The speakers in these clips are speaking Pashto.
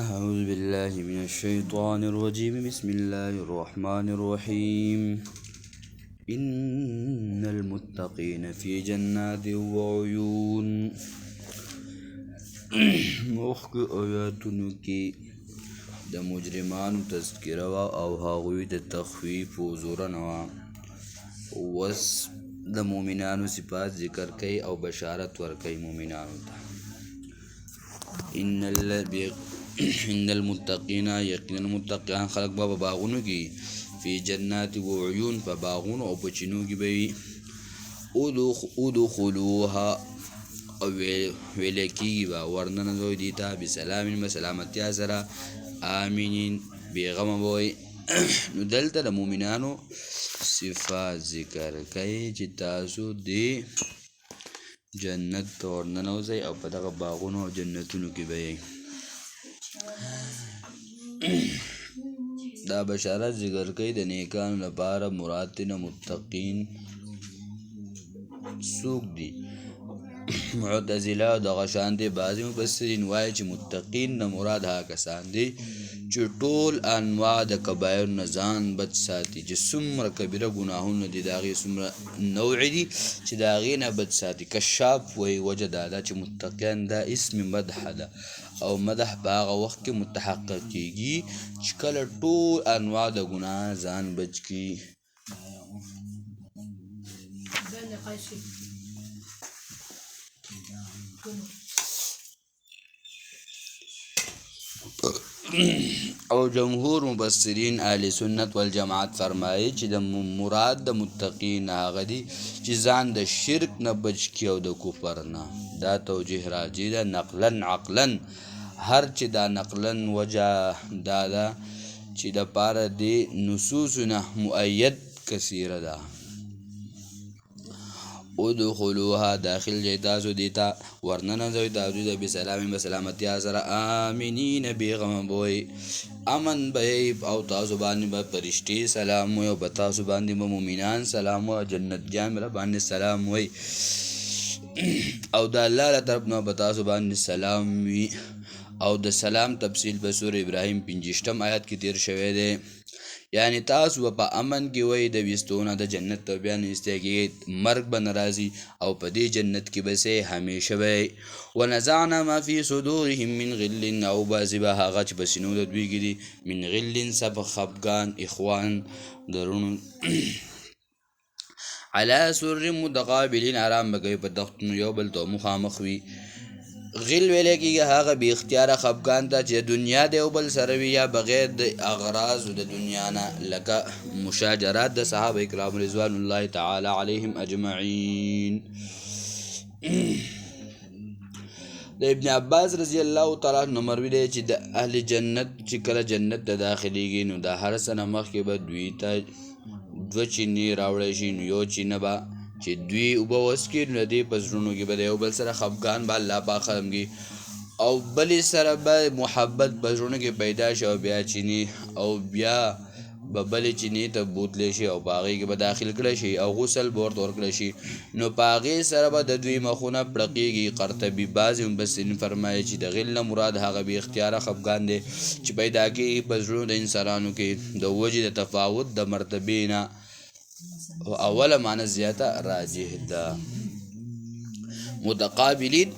أعوذ بالله من الشيطان الرجيم بسم الله الرحمن الرحيم إن المتقين في جنات وعيون مخک آیاتونو کې د مجرمانو تذکره وا او هغوی د تخویف و زورنه وا وس د مؤمنانو صفات ذکر کوي او بشارت ورکوي مؤمنانو ته ان المتقین یقینا المتقیان خلق به باغونو کې فی جنات و عیون په باغونو او په چینو کې به وي ادخلوها او ویل کېږي به ورننوځئ دې ته بسلام په سلامتیا سره آمینین بېغمه به وئ نو دلته د مؤمنانو صفات ذکر کوي چې تاسو دې جنت ته ورننوځئ او په دغه باغونو او جنتونو کې به یې دا بشارت ذکر کوي د نیکانو لپاره مراد ترنه متقین څوک دي معتزله دغه شان دي بعضې مفسرین وایي چې متقین نه مراد هغه کسان دي چې ټول انواع د کبایر نه ځان بچ ساتي چې څومره کبیره ګناهونه دي د هغې څومره نوع دي چې د هغې نه بچ ساتي کشاف وایي وجه دا ده چې متقیان دا اسم مدح ده او مدح په هغه وخت کې متحقق کېږي چې کله ټول انواع د ګناه ځان بچ کړي او جمهور مفسرین اهل سنت والجماعت فرمایي چې د مراد د متقین هغه دي چې ځان د شرک نه بچ کړي او د کفر نه دا توجیه راجي ده نقلا عقلا هر چې دا نقلا وجه دا ده چې د پاره د نصوصونه مؤید کثیره ده ادخلوها داخل جئ تاسو دیتا ورننوځئ تاسو د بسلام په سلامتیا سره آمینین بېغمه به وئ امن به او تاسو باندې به فرشتې سلام وي او په تاسو باندې به مؤمنان سلام وي او جنتیان به باندې سلام وي او د الله له طرف نه به تاسو باندې سلام وي او د سلام تفصیل په سورة ابراهیم 50 آیات کې تیر شوی دی یعنی تاسو په امن کې وئ د ویستونه د جنت ته بیا نږدې کېږئ مرګ به نه راځي او په دې جنت کې به سئ همیشه وئ ونزعنا ما فی صدورهم من غل او بعضې به هغه چې په سینو د دوی کې دي من غل سب خفګان اخوان درونو علی سر متقابلین آرام به کوي په تختونو یو بل ته مخامخ وي غل ویلی کېږي هغه بې اختیاره خفګان ته چې دنیا د یو بل سره وي یا بغیر د اغراضو د دنیا نه لکه مشاجرات د صحابه کرام رضوان الله تعالی علیهم اجمعین د ابن عباس رضی الله تعالی عنه مروي دی چې د اهل جنت چې کله جنت ته داخلیږي نو د هر څه نه مخکې به دوی ته 2 چینې راوړی شي نو یو چینه به چې دوی اوبه وڅښي نو د دې په زړونو کې به د یو بل سره خفګان به الله پاک ختم کړي او بلې سره به محبت په زړونو کې پیدا شي او بیا چینې او بیا به بلې چینې ته بوتلی شي او په هغې کې به داخل کړی شي او غسل به ورته ورکړی شي نو په هغې سره به د دوی مخونه پړقېږي قرطبي بعضې مفسرین فرمایي چې د غل نه مراد هغه بې اختیاره خفګان دی چې پیدا کېږي په زړونو د انسانانو کې د وجې د تفاوت د مرتبې نه اوله معنی زیاته راجح ده متقابلین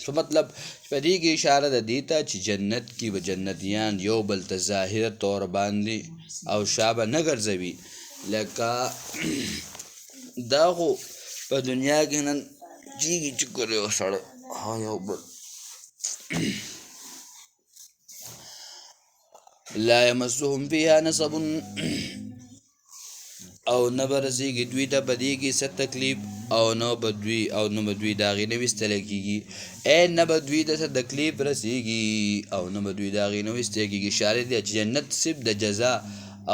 څه مطلب په دې کې اشاره ده دې ته چې جنت کې به جنتیان یو بل ته ظاهر طور باندې او شابه نه ګرځوي لکه دا خو په دنیا کې نن جیږي چې کولی یو سړی یو بل لا یمسهم فیها نصب او نه به رسېږي دوی ته په دې کې څه تکلیف او نه به دوی د هغې نه ویستلی کېږي نه به دوی ته څه تکلیف رسېږي او نه به دوی د هغې نه ویستی کېږي اشاره دی چې جنت صرف د جزا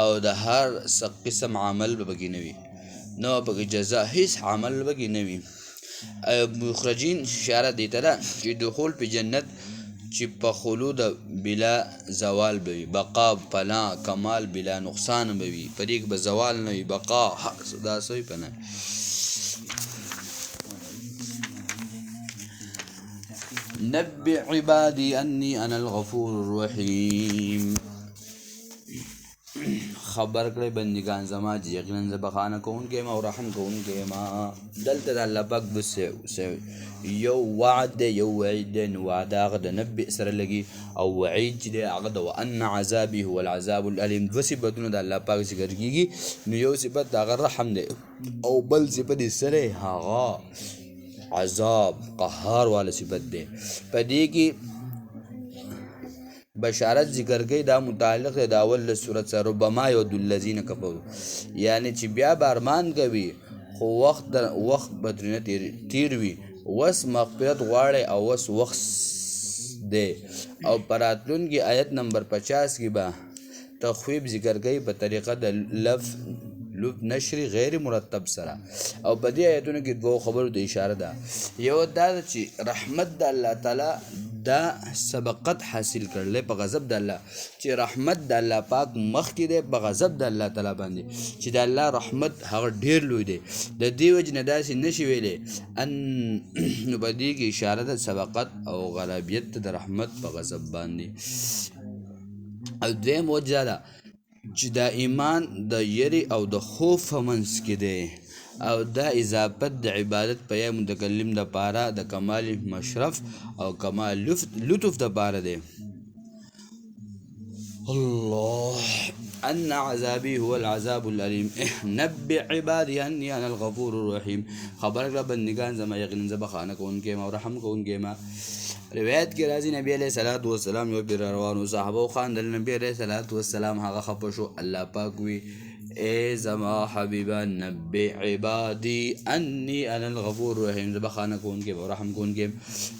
او د هر څه قسم عمل به پکې نه وي نه به پکې جزا هېڅ عمل به پکې نه وي مخرجین اشاره دې ته ده چې دخول په جنت چې په خلود بلا زوال به وي بقا فنا کمال بلا نقصان به وي په دې کې به زوال نه وي بقا دا څه وي په نه نبئ عبادي انی انا الغفور الرحیم. خبر کړی بندگان زما چې یقینا زه بخښنه کوونکی یم او رحم کوونکی یم. دلته د الله پاک یو وعد دی یو وعید دی. نو وعده هغه د نبئ سره لګي او وعید چې دی هغه د وان عذابي هو العذاب الالیم. دوه صفتونه د الله پاک ذکر کېږي. نو یو صفت د هغه رحم دی او بل صفت یې سره هغه عذاب قهار والا صفت دی. په دې کې بشارت ذکر کوي دا متعلق دی د اول صورت سره. ربما یود الذین کفروا یعنی چې بیا به ارمان کوي خو وخت به ترېنه تیر وي. وس مغفرت غواړي او وس وخت دی. او په راتلونکي آیت نمبر 50 کې به تخویب ذکر کوي په طریقه د لف نشر غیر مرتب سره. او په دې آیتونو کې دوه خبرو ته اشاره ده. یو دا چې رحمت د الله تعالی دا سبقت حاصل کړل په غضب د الله، چې رحمت د الله پاک مخکې دی په غضب د الله تعالی باندې، چې د الله رحمت هغه ډیر لوی دی. د دې وجې نه داسې نشي ویلی ان نو په دې کې اشاره ده سبقت او غلبیت د رحمت په غضب باندې. او دویم وجه ده چې دا ایمان د یری او د خوف په منځ کې دی، او دا اضافت د عبادت په یا متکلم د پاره د کمال مشرف او کمال لطف د پاره دی. الله ان عذابی هو العذاب العلیم. نبئ عبادی انی انا الغفور الرحیم. خبر کړه بندگان زما یقینا زه بخښنه کوونکی یم او رحم کوونکی یم. روایت کې راځي نبی علیہ الصلوۃ والسلام یو پیر روانو صحابه خواندل نبی علیہ الصلوۃ والسلام هغه خپه شو. الله پاک وی اے زما حبیبا نبئ عبادی انی انا الغفور الرحیم. زه بخښنه کوونکی یم او رحم کوونکی یم.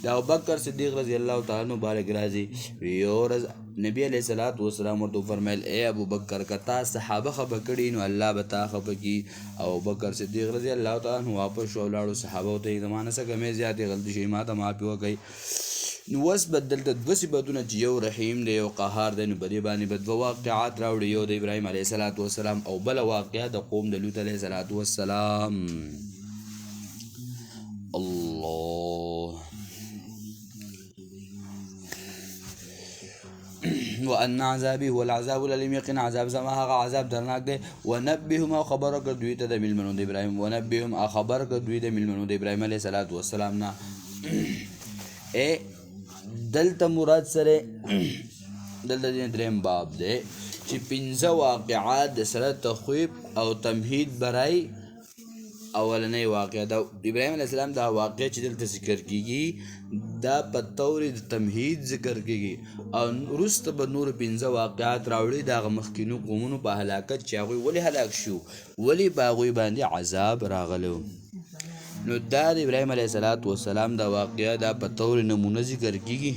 د ابوبکر صدیق رضی الله تعالی عنہ مبارک راځي یو ورځ نبی علیہ الصلوۃ والسلام ورته فرمایل اے ابوبکر کتا صحابه خبر کړي نو الله به تا خبر کی. او ابوبکر صدیق رضی الله تعالی عنہ واپس شو لاړو صحابه ته زمانه څخه مې زیاتې غلطی شي ما ته معافي وکړي. نو وس بدل د دوه صفتونه چې یو رحیم دی یو قهار دی. نو په دې باندې به دوه واقعات راوړي، یو د ابراهیم علیه السلام او بله واقعه د قوم د لوط علیه السلام. الله وان عذابی هو العذاب الالیم. یقینا عذاب زما هغه عذاب درناک دی. ونبئهم او خبر کړ دوی ته د میلمنو د ابراهیم. ونبئهم او خبر کړ دوی د میلمنو د ابراهیم علیه السلام نه. دلته مراد سره دلته دریم باب دی چې 15 واقعات د سره تخویب او تمهید برای اولنۍ واقعه د ابراهیم علیه السلام دا واقعه چې دلته ذکر کیږي دا په طور د تمهید ذکر کیږي او وروسته به نور 15 واقعات راوړي د هغه مخکینو قومونو په هلاکت چې هغوی ولې هلاک شو، ولې په هغوی باندې عذاب راغلو. نو دا د ابراهیم علیه السلام دا واقعه دا په طور نمونه ذکر کیږي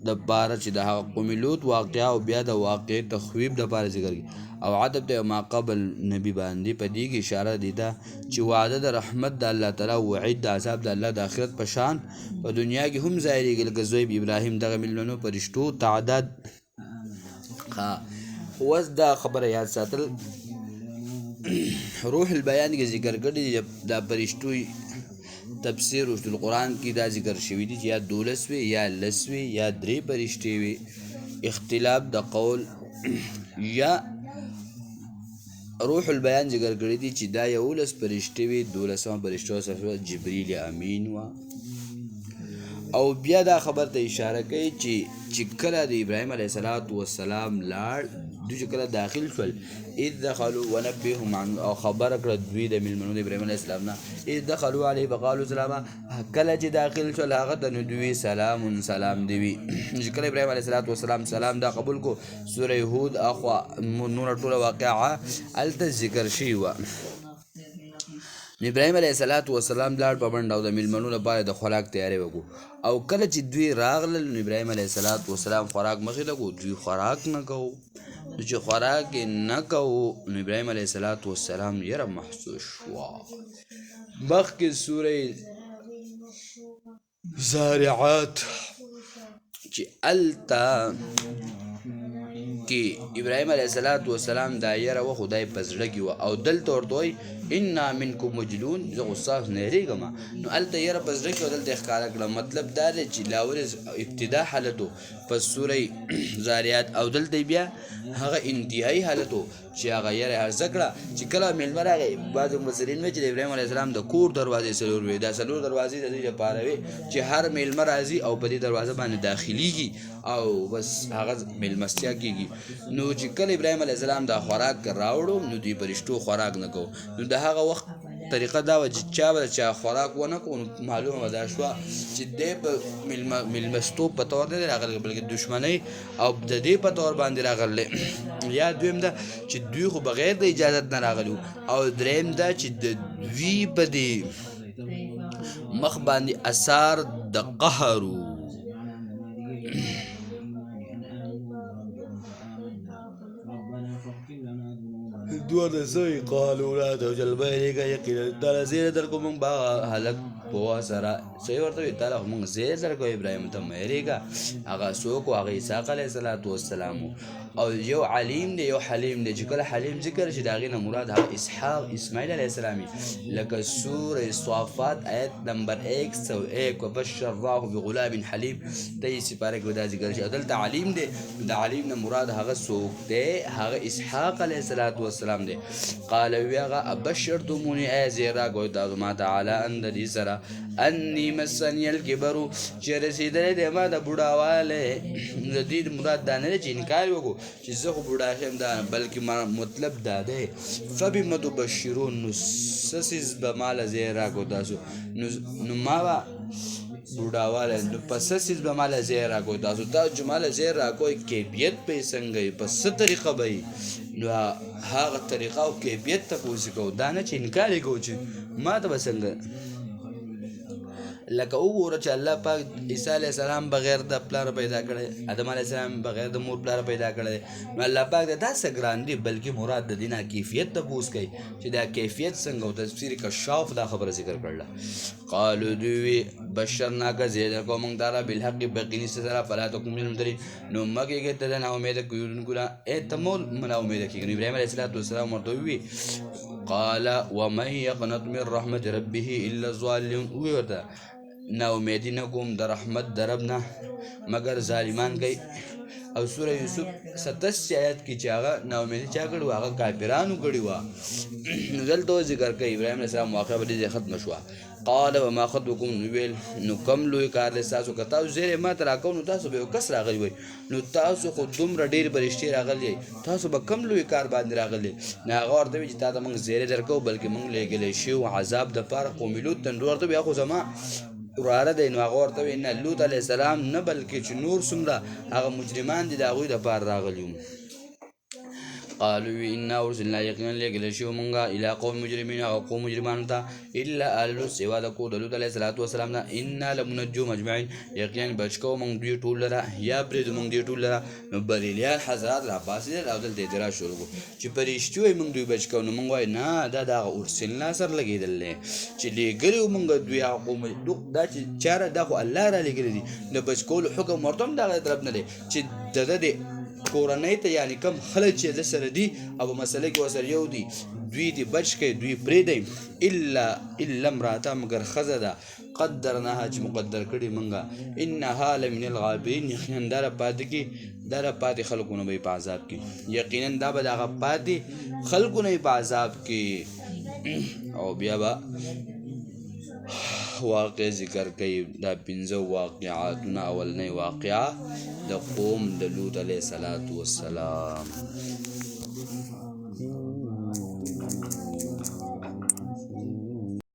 د پاره چې د هغه قوم لوط واقعه او بیا د واقعه تخویب د پاره ذکر کیږي او عدب د ما قبل نبی باندې په دې کې اشاره دی دا چې وعده د رحمت د الله تعالی او وعید د عذاب د الله د آخرت په شان په دنیا کې هم ظاهرېږي لکه زوی ابراهیم دغه میلیونو فرشتو تعداد. اوس دا خبره یاد ساتل روح البیان کې ذکر کړی دا فرشتو تفسیر رشد القرآن کې دا ذکر شوی دی چې یا 12 وي یا 10 وي یا 3 فرشتې وي، اختلاف د قول. یا روح البیان ذکر کړی دی چې دا 11 فرشتې وي، 12 فرشتو څخه جبرئیل امین و. او بیا دا خبر ته اشاره کوي چې کله د ابراهیم علیه السلام لاړ دوی چې کله داخل شول اذ دخلوا ونبئهم عن او خبر کړه دوی د میلمنو د ابراهیم علیه السلام نه اذ دخلوا علیه فقالوا سلاما. کله چې داخل شول هغه ته نو دوی سلام دی وي. چې کله ابراهیم علیه السلام سلام دا قبول کو سوره هود اخوا نور ټوله واقعه الته ذکر شوی وه. ابراهیم علیه السلام لاړ په منډه او د میلمنو لپاره د خوراک تیاری وکړو. او کله چې دوی راغلل نو ابراهیم علیه السلام خوراک مخې ته کو دوی خوراک نه کوو. نو چې خوراک یې نه کوو نو ابراهیم علیه السلام یره محسوس شوه. مخکې سوره زارعات چې الته کې ابراهیم علیه السلام دا یره و خدای په زړه کې وه او دلته ورته وایي انا منکم وجلون زه خو ستاسو نه یېرېږم نو هلته یره په زړه کې و دلته یې ښکاره کړه مطلب دا دی چې لاول ابتدا حالت و په سوره زاریات او دلته بیا هغه انتهایي حالت و چې هغه یره عرضه کړه چې کله مېلمه راغی بعضو مفسرین وایي چې د ابراهیم علیه السلام د کور دروازې څلور وې دا څلور دروازې د دې لپاره وې چې هر مېلمه راځي او په دې دروازه باندې داخليږي او بس هغه مېلمستیا کېږي نو چې کله ابراهیم علیه السلام دا خوراک راوړو نو دوی پرشتو خوراک نه کوو نو د هغه وخت طریقه دا وه چې چا به چا خوراک ونه کړو نو معلومه به دا شوه چې دی په مېلمستوب په طور نه دی راغلی بلکې دشمنۍ او د دې په طور باندې راغلی یا دویم دا چې دوی خو بغیر د اجازت نه راغلي او دریم دا چې د دوی په دې مخ باندې اثار د قهر دوه د زوی قالو لا توجل بينك يقين تعالی زیر در کو مونږ با هلک په سره صحیح ورته وی تعالی مونږ زیر در کو ابراهیم ته مېریګا هغه څوک هغه اسحاق علیه السلام او یو علیم دی یو حلیم دی چې کله حلیم ذکر شي دا غینه مراد هغه اسحاق اسماعیل علیه السلام لکه سوره صافات آیت نمبر 101 وبشر الله بغلام حلیم دې سپاره کې دا ذکر شي دلته علیم دی د علیم نه مراد هغه څوک دی هغه اسحاق علیه السلام دی قال ویغه ابشرتمونی ازیرا کوي تاسو ما تعالی اند دې سره انی مسنی الکبر چې رسیدلې د ما د بوډاواله جدید مراد دا نه چې انکار وکړو چې زه خو بوډا شم دا بلکې مطلب دا دی فبما تبشرون نو سسیز به مال زیرا کو تاسو نو ما با بوډاواله نو پس سسیز به مال زیرا کو تاسو چې مال زیرا کوئی کیفیت په څنګه په څه طریقه به نو هغه طریقه او کیفیت ته کوو دا نه چې انکار یې کوو چې ما ته به څنګه لکه وګوره چې الله پاک عیسی علیه السلام بغیر د پلار پیدا کړی آدم علیه السلام بغیر د مور پلار پیدا کړی نو الله پاک د داسې ګران دی بلکې مراد د دینه کیفیت ته پوښ کوي چې دا کیفیت څنګه او تفسیر کشاف دا خبره ذکر کړله قالو دوی بشرناک زید کوم دارا بالحق بقینی سره فلا تکون من الممترین نو مکه کې ته نه امید کوي ګلا اتمول من امید کوي ابراهیم علیه السلام ورته وی قال ومن يقنط من رحمت ربه الا الظالمون ورته نا امیدی نکوم در رحمت در ربنا مگر ظالمان گئی او سوره یوسف 87 آیات کی چې هغه نا امیدی چا کړو هغه کافرانو کړی و نو دلته ذکر کوي ابراهیم علیه السلام واقعه به ختم شو قال وما خطبكم نویل نو کم لوی کار له تاسو کتا زیر ما ترا کو نو تاسو به کس راغلی وای نو تاسو خو دومره ډیر برشتي راغلی تاسو به کم لوی کار باندې راغلی نه هغه ورته چې تاسو موږ زیر درکو بلکې موږ لګلې شی او عذاب د پاره قوملوت تن ورته بیا خو زما وراره دی نو هغه ورته ان لوط علیه السلام نه بلکې چې نور څومره هغه مجرمان دي د هغوی دپاره راغلي قالوا إنا أرسلنا يقينا ليقل شو منغا إلى قوم مجرمين أو قوم مجرمان تا إلا آل سوا دكو دلوت عليه الصلاة والسلام إنا لمنجو مجمعين يقينا بچكو من دي طول لرا يا بريد من دي طول لرا نبريليان حضرات العباس دي الأفضل دي ترا شروع چه پرشتوي من دوی بچكو نو منغوي نا دا أرسلنا سر لگی دل چه لگلو منغا دوی قوم دا چارا دا خو الله را لگلی دي نو بچكو حکم مرتم دا طرف نه دي چه دا دي کورنۍ ته یعنی کم خلک چې د سره دي او مسله کې وسره یو دي دوی دي بچ کې دوی پرې دی الا امراته مگر خزه ده قدرناها چې مقدر کړي منګه انها لمن الغابرین یقینا دره پاتې کې دره پاتې خلقونه به په عذاب کې یقینا دا به دغه پاتې خلقونه په عذاب کې او بیا به واقع ذکر کوي دا 15 واقعاتونه اولنۍ واقعه د قوم د لوط علیه السلام